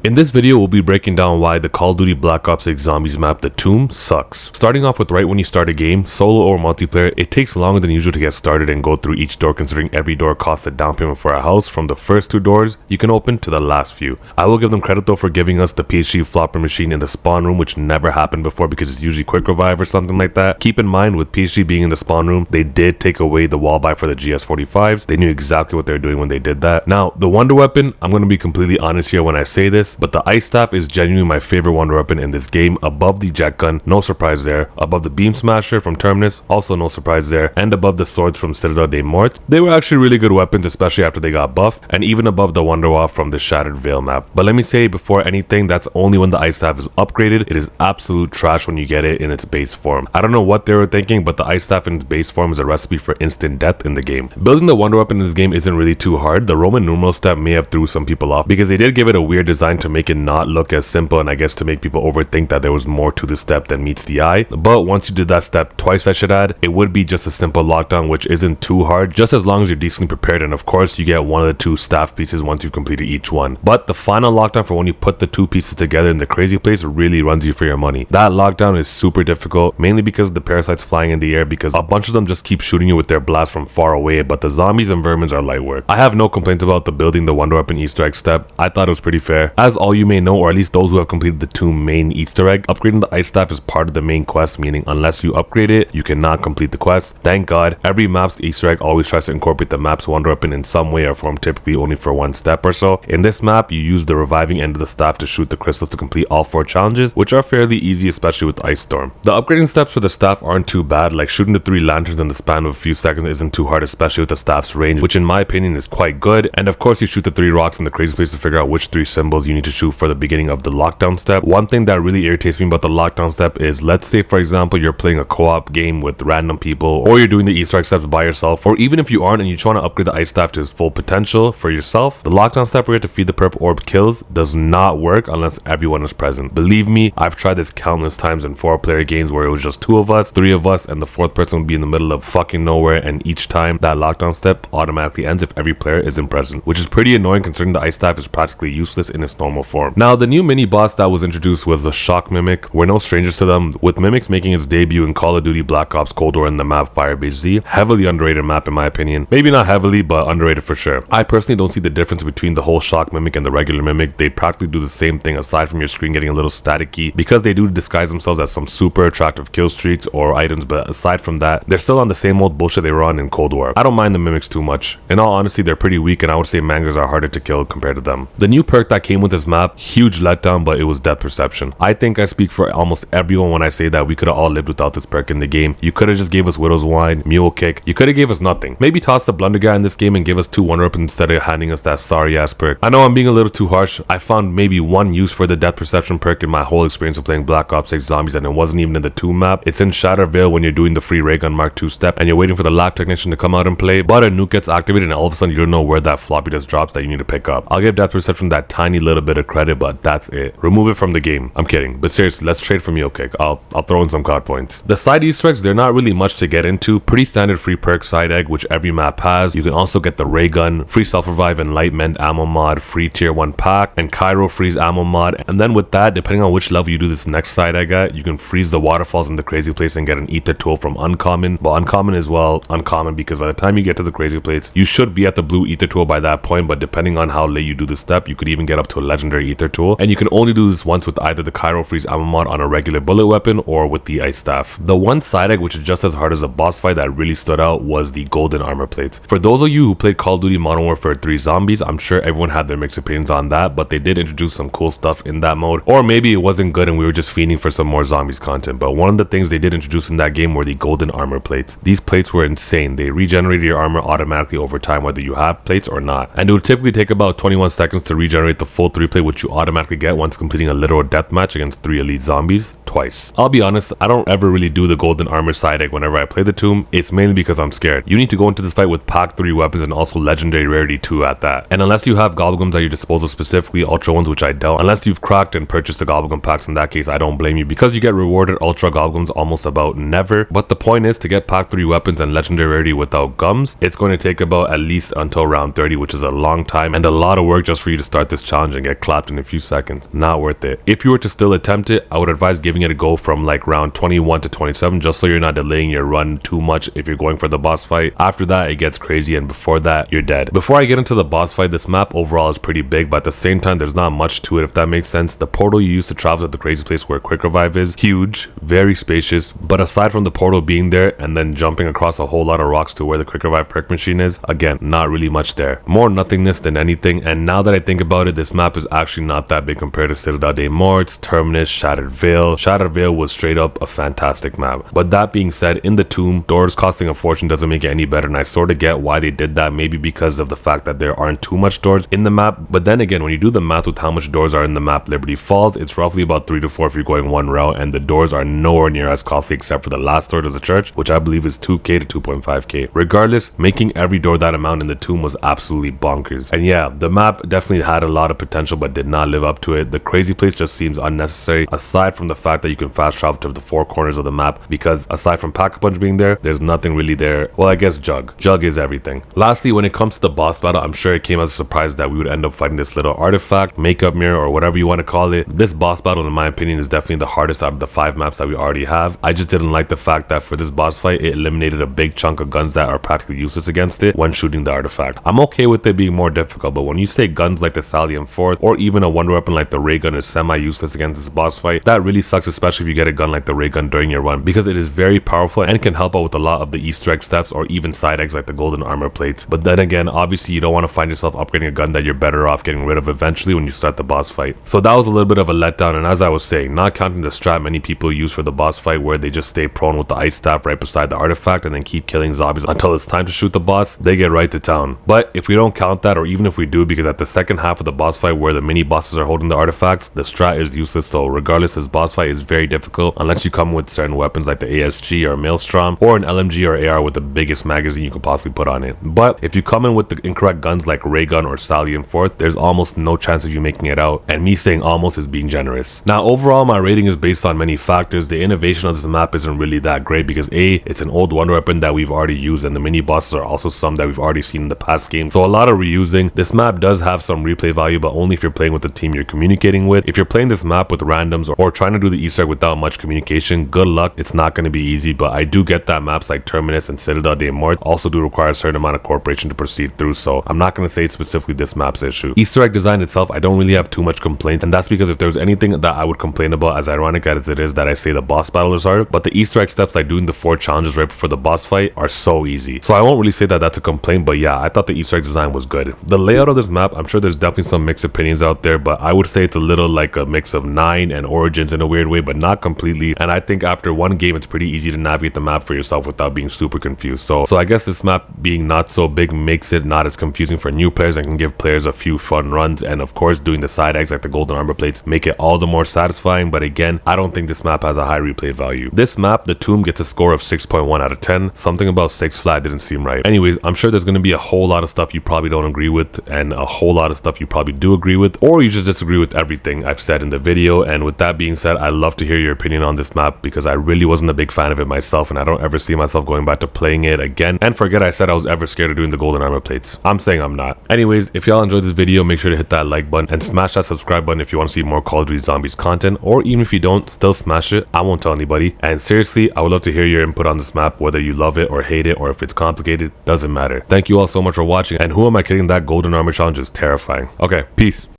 In this video, we'll be breaking down why the Call of Duty Black Ops 6 Zombies map, The Tomb, sucks. Starting off with right when you start a game, solo or multiplayer, it takes longer than usual to get started and go through each door, considering every door costs a down payment for a house from the first 2 doors you can open to the last few. I will give them credit though for giving us the PhD flopper machine in the spawn room, which never happened before because it's usually quick revive or something like that. Keep in mind, with PhD being in the spawn room, they did take away the wall buy for the GS45s. They knew exactly what they were doing when they did that. Now, the wonder weapon, I'm going to be completely honest here when I say this, but the ice staff is genuinely my favorite wonder weapon in this game, above the jet gun, no surprise there, above the beam smasher from Terminus, also no surprise there, and above the swords from Citadel de Mort. They were actually really good weapons, especially after they got buffed, and even above the wonder wall from the Shattered Veil map. But let me say before anything, that's only when the ice staff is upgraded. It is absolute trash when you get it in its base form. I don't know what they were thinking, but the ice staff in its base form is a recipe for instant death in the game. Building the wonder weapon in this game isn't really too hard. The Roman numeral step may have threw some people off because they did give it a weird design to make it not look as simple, and I guess to make people overthink that there was more to the step than meets the eye. But once you did that step twice, I should add, it would be just a simple lockdown, which isn't too hard, just as long as you're decently prepared, and of course you get one of the 2 staff pieces once you've completed each one. But the final lockdown for when you put the 2 pieces together in the crazy place really runs you for your money. That lockdown is super difficult, mainly because the parasites flying in the air, because a bunch of them just keep shooting you with their blast from far away, but the zombies and vermins are light work. I have no complaints about the building the wonder weapon Easter egg step. I thought it was pretty fair. As all you may know, or at least those who have completed the 2 main Easter egg, upgrading the ice staff is part of the main quest, meaning unless you upgrade it, you cannot complete the quest. Thank God, every map's Easter egg always tries to incorporate the map's wonder weapon in some way or form, typically only for 1 step or so. In this map, you use the reviving end of the staff to shoot the crystals to complete all 4 challenges, which are fairly easy, especially with Ice Storm. The upgrading steps for the staff aren't too bad, like shooting the 3 lanterns in the span of a few seconds isn't too hard, especially with the staff's range, which in my opinion is quite good. And of course, you shoot the 3 rocks in the crazy place to figure out which 3 symbols you need to shoot for the beginning of the lockdown step. One thing that really irritates me about the lockdown step is, let's say for example you're playing a co-op game with random people, or you're doing the Easter egg steps by yourself, or even if you aren't and you just want to upgrade the ice staff to its full potential for yourself, the lockdown step where you have to feed the perp orb kills does not work unless everyone is present. Believe me, I've tried this countless times in 4-player games where it was just 2 of us, 3 of us, and the 4th person would be in the middle of fucking nowhere, and each time that lockdown step automatically ends if every player isn't present, which is pretty annoying considering the ice staff is practically useless in its normal form. Now, the new mini boss that was introduced was the Shock Mimic. We're no strangers to them, with Mimics making its debut in Call of Duty Black Ops Cold War in the map Firebase Z. Heavily underrated map in my opinion. Maybe not heavily, but underrated for sure. I personally don't see the difference between the whole Shock Mimic and the regular Mimic. They practically do the same thing aside from your screen getting a little staticky, because they do disguise themselves as some super attractive kill streaks or items, but aside from that, they're still on the same old bullshit they were on in Cold War. I don't mind the Mimics too much. In all honesty, they're pretty weak, and I would say Mangers are harder to kill compared to them. The new perk that came with this map, huge letdown, but it was Death Perception. I think I speak for almost everyone when I say that we could have all lived without this perk in the game. You could have just gave us Widow's Wine, Mule Kick. You could have gave us nothing. Maybe toss the Blunder guy in this game and give us 2 wonder weapons instead of handing us that sorry ass perk. I know I'm being a little too harsh. I found maybe 1 use for the Death Perception perk in my whole experience of playing Black Ops 6 Zombies, and it wasn't even in the 2 map. It's in Shattered Veil when you're doing the free Ray Gun Mark 2 step and you're waiting for the lab technician to come out and play, but a nuke gets activated and all of a sudden you don't know where that floppy disk drops that you need to pick up. I'll give Death Perception that tiny little bit of credit, but that's it. Remove it from the game. I'm kidding, but seriously, let's trade for Mule Kick. I'll throw in some card points. The side Easter eggs, they're not really much to get into. Pretty standard free perk side egg, which every map has. You can also get the Ray Gun, free self revive and light mend ammo mod, free tier 1 pack, and Cairo freeze ammo mod. And then with that, depending on which level you do this next side egg at, you can freeze the waterfalls in the crazy place and get an ether tool from uncommon. But uncommon is, well, uncommon because by the time you get to the crazy place, you should be at the blue ether tool by that point, but depending on how late you do the step, you could even get up to a legendary ether tool, and you can only do this once with either the Cairo freeze ammo mod on a regular bullet weapon or with the ice staff. The one side egg which is just as hard as a boss fight that really stood out was the golden armor plates. For those of you who played Call of Duty Modern Warfare 3 Zombies, I'm sure everyone had their mixed opinions on that, but they did introduce some cool stuff in that mode, or maybe it wasn't good and we were just fiending for some more zombies content. But one of the things they did introduce in that game were the golden armor plates. These plates were insane. They regenerated your armor automatically over time whether you have plates or not, and it would typically take about 21 seconds to regenerate the full 3 plate, which you automatically get once completing a literal deathmatch against 3 elite zombies twice. I'll be honest, I don't ever really do the golden armor side egg whenever I play the Tomb. It's mainly because I'm scared. You need to go into this fight with pack 3 weapons and also legendary rarity 2 at that, and unless you have gobblegums at your disposal, specifically ultra ones, which I doubt, unless you've cracked and purchased the gobblegum packs, in that case I don't blame you because you get rewarded ultra gobblegums almost about never. But the point is, to get pack 3 weapons and legendary rarity without gums, it's going to take about at least until round 30, which is a long time and a lot of work just for you to start this challenge and get get clapped in a few seconds. Not worth it. If you were to still attempt it, I would advise giving it a go from like round 21 to 27, just so you're not delaying your run too much if you're going for the boss fight. After that, it gets crazy, and before that, you're dead. Before I get into the boss fight, this map overall is pretty big, but at the same time, there's not much to it, if that makes sense. The portal you use to travel to the crazy place where quick revive is huge, very spacious, but aside from the portal being there and then jumping across a whole lot of rocks to where the quick revive perk machine is, again, not really much there. More nothingness than anything, and now that I think about it, this map is actually not that big compared to Citadel des Morts, Terminus, Shattered Veil. Shattered Veil was straight up a fantastic map. But that being said, in the tomb, doors costing a fortune doesn't make it any better, and I sort of get why they did that, maybe because of the fact that there aren't too much doors in the map. But then again, when you do the math with how much doors are in the map Liberty Falls, it's roughly about 3 to 4 if you're going one route, and the doors are nowhere near as costly except for the last door to the church, which I believe is 2k to 2.5k. Regardless, making every door that amount in the tomb was absolutely bonkers. And yeah, the map definitely had a lot of potential but did not live up to it. The crazy place just seems unnecessary, aside from the fact that you can fast travel to the 4 corners of the map, because aside from Pack-a-Punch being there, there's nothing really there. Well, I guess Jug. Jug is everything. Lastly, when it comes to the boss battle, I'm sure it came as a surprise that we would end up fighting this little artifact, makeup mirror, or whatever you want to call it. This boss battle, in my opinion, is definitely the hardest out of the 5 maps that we already have. I just didn't like the fact that for this boss fight, it eliminated a big chunk of guns that are practically useless against it when shooting the artifact. I'm okay with it being more difficult, but when you say guns like the Stallion 4th, or even a wonder weapon like the ray gun is semi-useless against this boss fight, that really sucks, especially if you get a gun like the ray gun during your run, because it is very powerful and can help out with a lot of the Easter egg steps or even side eggs like the golden armor plates. But then again, obviously you don't want to find yourself upgrading a gun that you're better off getting rid of eventually when you start the boss fight. So that was a little bit of a letdown, and as I was saying, not counting the strat many people use for the boss fight where they just stay prone with the ice staff right beside the artifact and then keep killing zombies until it's time to shoot the boss, they get right to town. But if we don't count that, or even if we do, because at the second half of the boss fight where the mini bosses are holding the artifacts, the strat is useless. So regardless, this boss fight is very difficult unless you come with certain weapons like the ASG or Maelstrom, or an LMG or AR with the biggest magazine you could possibly put on it. But if you come in with the incorrect guns like ray gun or Stallion 4th, there's almost no chance of you making it out, and me saying almost is being generous. Now overall, my rating is based on many factors. The innovation of this map isn't really that great because A, it's an old wonder weapon that we've already used, and the mini bosses are also some that we've already seen in the past game, so a lot of reusing. This map does have some replay value, but only if you're playing with the team you're communicating with. If you're playing this map with randoms or trying to do the Easter egg without much communication, good luck. It's not going to be easy, but I do get that maps like Terminus and Citadel des Morts also do require a certain amount of cooperation to proceed through, so I'm not going to say it's specifically this map's issue. Easter egg design itself, I don't really have too much complaints, and that's because if there's anything that I would complain about, as ironic as it is that I say the boss battle is hard, but the Easter egg steps like doing the 4 challenges right before the boss fight are so easy. So I won't really say that that's a complaint, but yeah, I thought the Easter egg design was good. The layout of this map, I'm sure there's definitely some mixed opinions out there, but I would say it's a little like a mix of 9 and Origins in a weird way, but not completely. And I think after one game, it's pretty easy to navigate the map for yourself without being super confused. So I guess this map being not so big makes it not as confusing for new players and can give players a few fun runs. And of course, doing the side eggs like the golden armor plates make it all the more satisfying. But again, I don't think this map has a high replay value. This map, the Tomb, gets a score of 6.1 out of 10. Something about 6 flat didn't seem right. Anyways, I'm sure there's going to be a whole lot of stuff you probably don't agree with and a whole lot of stuff you probably do agree with, or you just disagree with everything I've said in the video. And with that being said, I'd love to hear your opinion on this map because I really wasn't a big fan of it myself, and I don't ever see myself going back to playing it again. And forget I said I was ever scared of doing the golden armor plates. I'm saying I'm not. Anyways, if y'all enjoyed this video, make sure to hit that like button and smash that subscribe button if you want to see more Call of Duty Zombies content, or even if you don't, still smash it. I won't tell anybody. And seriously, I would love to hear your input on this map, whether you love it or hate it, or if it's complicated, doesn't matter. Thank you all so much for watching, and who am I kidding, that golden armor challenge is terrifying. Okay, peace.